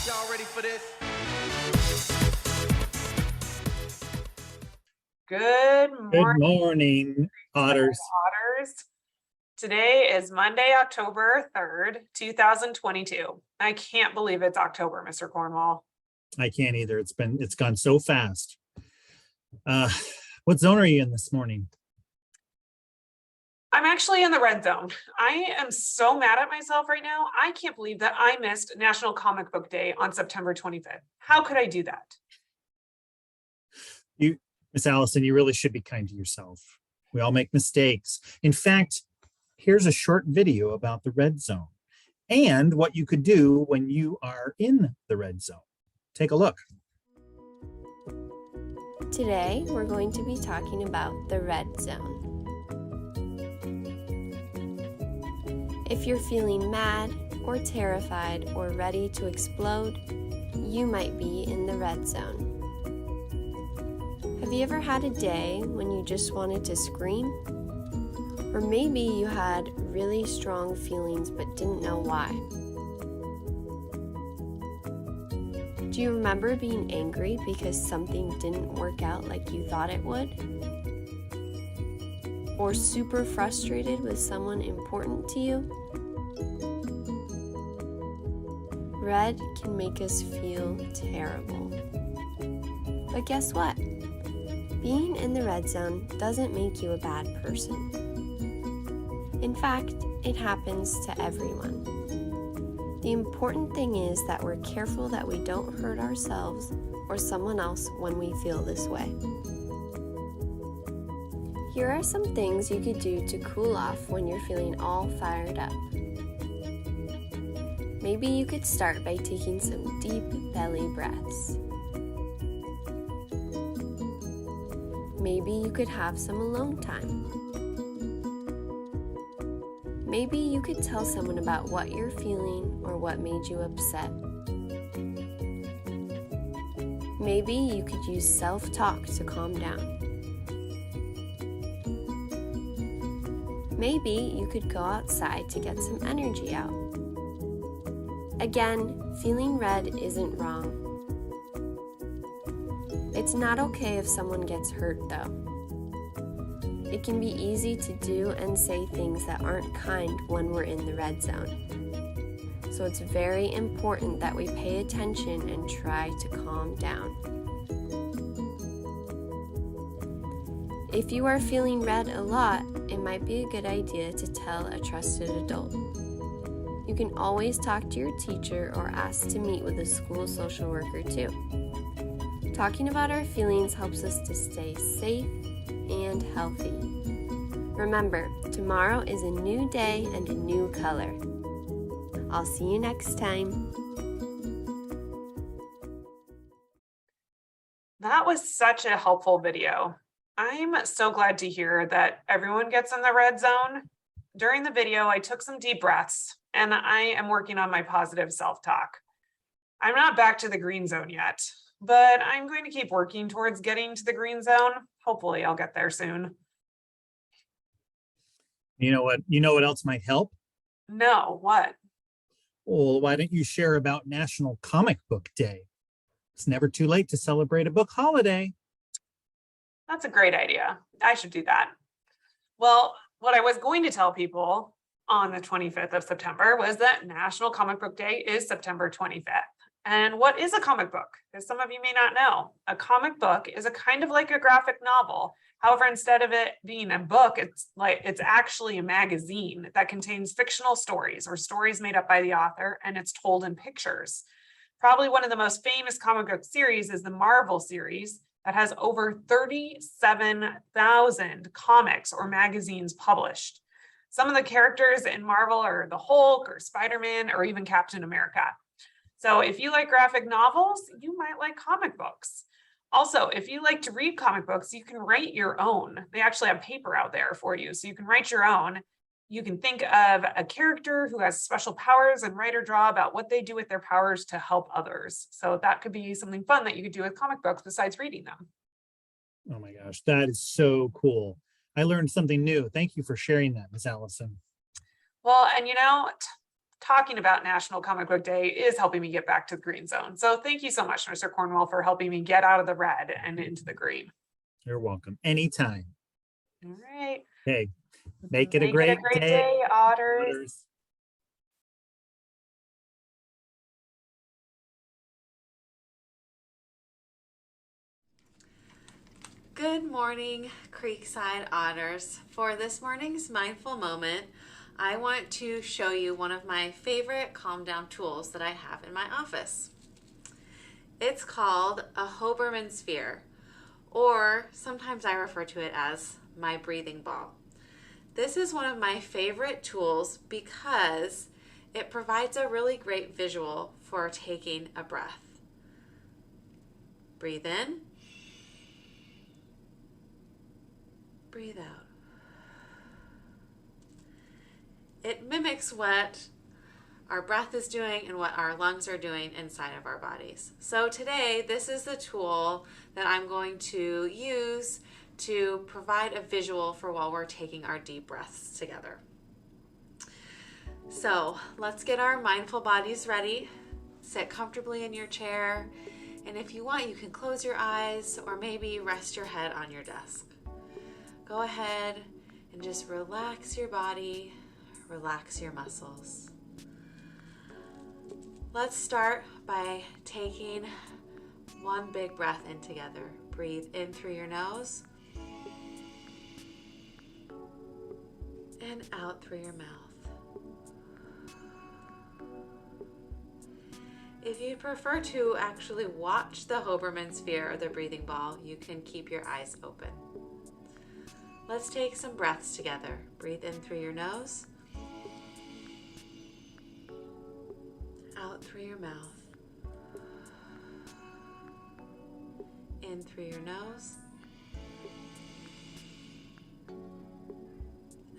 Y'all ready for this? Good Good morning, morning, otters. otters. Today is Monday, October 3rd, 2022. I can't believe it's October, Mr. Cornwall. I can't either. It's gone so fast. What zone are you in this morning? I'm actually in the red zone. I am so mad at myself right now. I can't believe that I missed National Comic Book Day on September 25th. How could I do that? Miss Allison, you really should be kind to yourself. We all make mistakes. In fact, here's a short video about the red zone and what you could do when you are in the red zone. Take a look. Today, we're going to be talking about the red zone. If you're feeling mad or terrified or ready to explode, you might be in the red zone. Have you ever had a day when you just wanted to scream? Or maybe you had really strong feelings but didn't know why. Do you remember being angry because something didn't work out like you thought it would? Or super frustrated with someone important to you? Red can make us feel terrible. But guess what? Being in the red zone doesn't make you a bad person. In fact, it happens to everyone. The important thing is that we're careful that we don't hurt ourselves or someone else when we feel this way. Here are some things you could do to cool off when you're feeling all fired up. Maybe you could start by taking some deep belly breaths. Maybe you could have some alone time. Maybe you could tell someone about what you're feeling or what made you upset. Maybe you could use self-talk to calm down. Maybe you could go outside to get some energy out. Again, feeling red isn't wrong. It's not okay if someone gets hurt, though. It can be easy to do and say things that aren't kind when we're in the red zone. So it's very important that we pay attention and try to calm down. If you are feeling red a lot, it might be a good idea to tell a trusted adult. You can always talk to your teacher or ask to meet with a school social worker too. Talking about our feelings helps us to stay safe and healthy. Remember, tomorrow is a new day and a new color. I'll see you next time. That was such a helpful video. I'm so glad to hear that everyone gets in the red zone. During the video, I took some deep breaths and I am working on my positive self-talk. I'm not back to the green zone yet, but I'm going to keep working towards getting to the green zone. Hopefully I'll get there soon. You know what else might help? No, what? Well, why don't you share about National Comic Book Day? It's never too late to celebrate a book holiday. That's a great idea. I should do that. Well, what I was going to tell people on the 25th of September was that National Comic Book Day is September 25th. And what is a comic book? Because some of you may not know. A comic book is a kind of like a graphic novel. However, instead of it being a book, it's actually a magazine that contains fictional stories or stories made up by the author, and it's told in pictures. Probably one of the most famous comic book series is the Marvel series that has over 37,000 comics or magazines published. Some of the characters in Marvel are the Hulk or Spider-Man or even Captain America. So if you like graphic novels, you might like comic books. Also, if you like to read comic books, you can write your own. They actually have paper out there for you, so you can write your own. You can think of a character who has special powers and write or draw about what they do with their powers to help others. So that could be something fun that you could do with comic books besides reading them. Oh my gosh, that is so cool. I learned something new. Thank you for sharing that, Miss Allison. Well, and talking about National Comic Book Day is helping me get back to the green zone. So thank you so much, Mr. Cornwell, for helping me get out of the red and into the green. You're welcome. Anytime. All right. Okay. Make it a great day, Otters. Otters. Good morning, Creekside Otters. For this morning's mindful moment, I want to show you one of my favorite calm down tools that I have in my office. It's called a Hoberman sphere, or sometimes I refer to it as my breathing ball. This is one of my favorite tools because it provides a really great visual for taking a breath. Breathe in. Breathe out. It mimics what our breath is doing and what our lungs are doing inside of our bodies. So today, this is the tool that I'm going to use to provide a visual for while we're taking our deep breaths together. So let's get our mindful bodies ready. Sit comfortably in your chair, and if you want, you can close your eyes or maybe rest your head on your desk. Go ahead and just relax your body, relax your muscles. Let's start by taking one big breath in together. Breathe in through your nose and out through your mouth. If you'd prefer to actually watch the Hoberman sphere or the breathing ball, you can keep your eyes open. Let's take some breaths together. Breathe in through your nose, out through your mouth, in through your nose,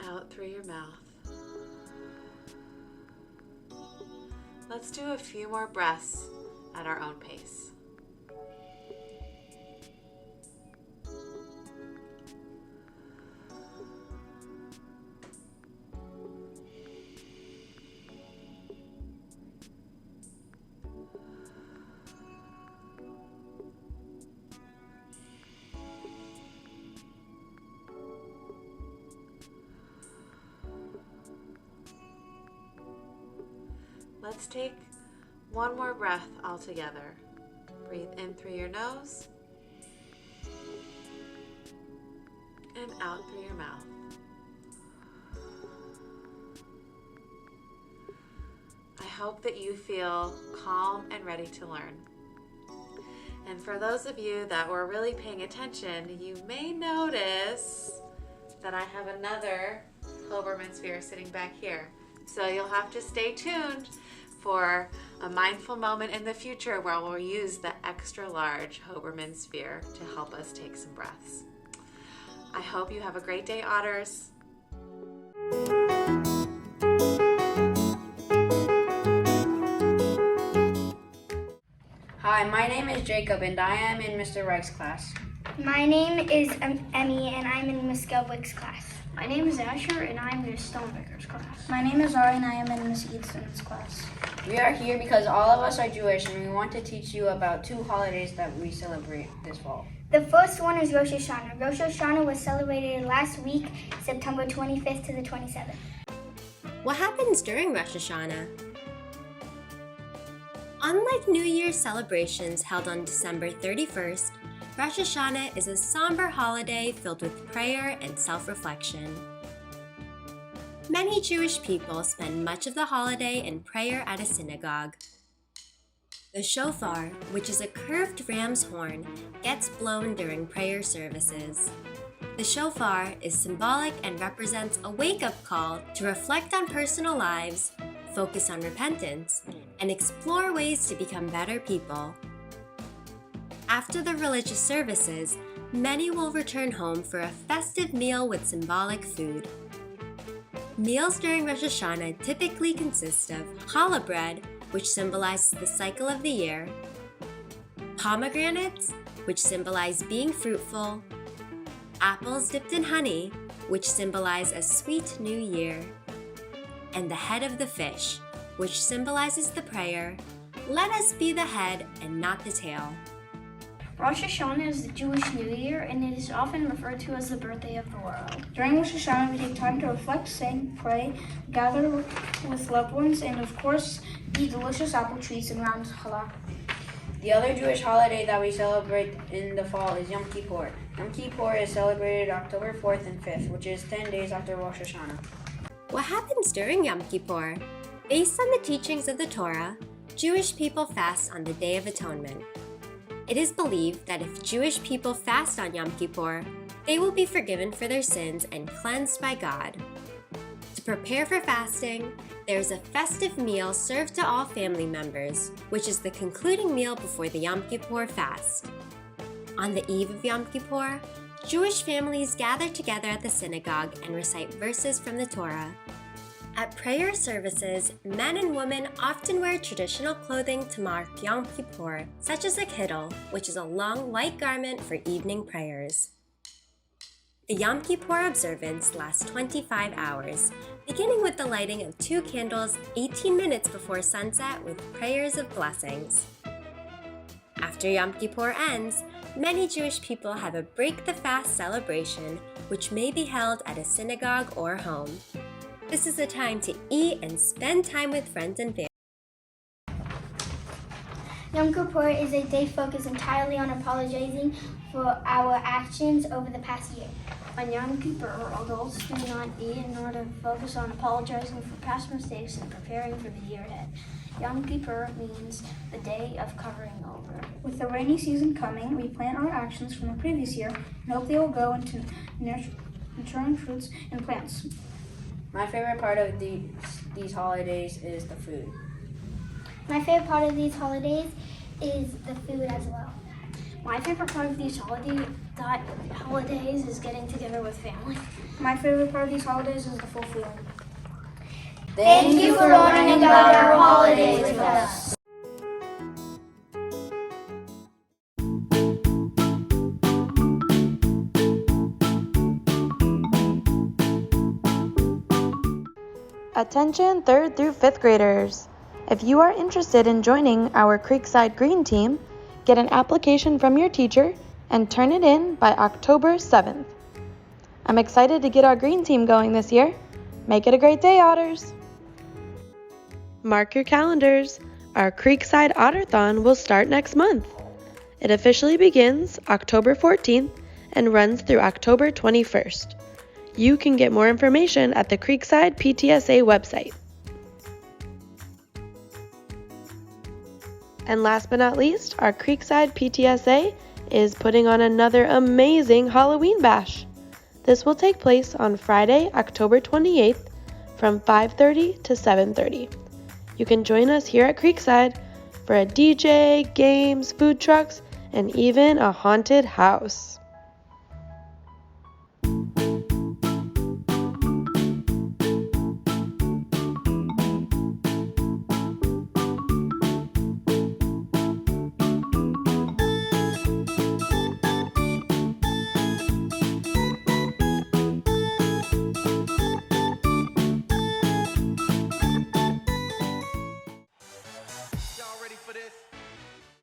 out through your mouth. Let's do a few more breaths at our own pace. Let's take one more breath all together. Breathe in through your nose and out through your mouth. I hope that you feel calm and ready to learn. And for those of you that were really paying attention, you may notice that I have another Hoberman sphere sitting back here. So you'll have to stay tuned for a mindful moment in the future where we'll use the extra large Hoberman sphere to help us take some breaths. I hope you have a great day, Otters. Hi, my name is Jacob and I am in Mr. Wright's class. My name is Emmy and I'm in Miss Gelwick's class. My name is Asher and I'm in Miss Stonebecker's class. My name is Ari and I am in Miss Eadson's class. We are here because all of us are Jewish and we want to teach you about two holidays that we celebrate this fall. The first one is Rosh Hashanah. Rosh Hashanah was celebrated last week, September 25th to the 27th. What happens during Rosh Hashanah? Unlike New Year's celebrations held on December 31st, Rosh Hashanah is a somber holiday filled with prayer and self-reflection. Many Jewish people spend much of the holiday in prayer at a synagogue. The shofar, which is a curved ram's horn, gets blown during prayer services. The shofar is symbolic and represents a wake-up call to reflect on personal lives, focus on repentance, and explore ways to become better people. After the religious services, many will return home for a festive meal with symbolic food. Meals during Rosh Hashanah typically consist of challah bread, which symbolizes the cycle of the year, pomegranates, which symbolize being fruitful, apples dipped in honey, which symbolize a sweet new year, and the head of the fish, which symbolizes the prayer, "Let us be the head and not the tail." Rosh Hashanah is the Jewish New Year, and it is often referred to as the birthday of the world. During Rosh Hashanah, we take time to reflect, sing, pray, gather with loved ones, and of course, eat delicious apple treats and round challah. The other Jewish holiday that we celebrate in the fall is Yom Kippur. Yom Kippur is celebrated October 4th and 5th, which is 10 days after Rosh Hashanah. What happens during Yom Kippur? Based on the teachings of the Torah, Jewish people fast on the Day of Atonement. It is believed that if Jewish people fast on Yom Kippur, they will be forgiven for their sins and cleansed by God. To prepare for fasting, there is a festive meal served to all family members, which is the concluding meal before the Yom Kippur fast. On the eve of Yom Kippur, Jewish families gather together at the synagogue and recite verses from the Torah. At prayer services, men and women often wear traditional clothing to mark Yom Kippur, such as a kiddle, which is a long white garment for evening prayers. The Yom Kippur observance lasts 25 hours, beginning with the lighting of 2 candles 18 minutes before sunset with prayers of blessings. After Yom Kippur ends, many Jewish people have a break the fast celebration, which may be held at a synagogue or home. This is a time to eat and spend time with friends and family. Yom Kippur is a day focused entirely on apologizing for our actions over the past year. On Yom Kippur, adults do not eat in order to focus on apologizing for past mistakes and preparing for the year ahead. Yom Kippur means the day of covering over. With the rainy season coming, we plan our actions from the previous year and hope they will go into nurturing fruits and plants. My favorite part of these holidays is the food. My favorite part of these holidays is the food as well. My favorite part of these holidays is getting together with family. My favorite part of these holidays is the full food. Thank you for learning about our holidays with us. Attention 3rd through 5th graders. If you are interested in joining our Creekside Green Team, get an application from your teacher and turn it in by October 7th. I'm excited to get our green team going this year. Make it a great day, Otters! Mark your calendars. Our Creekside Otterthon will start next month. It officially begins October 14th and runs through October 21st. You can get more information at the Creekside PTSA website. And last but not least, our Creekside PTSA is putting on another amazing Halloween bash. This will take place on Friday, October 28th from 5:30 to 7:30. You can join us here at Creekside for a DJ, games, food trucks, and even a haunted house.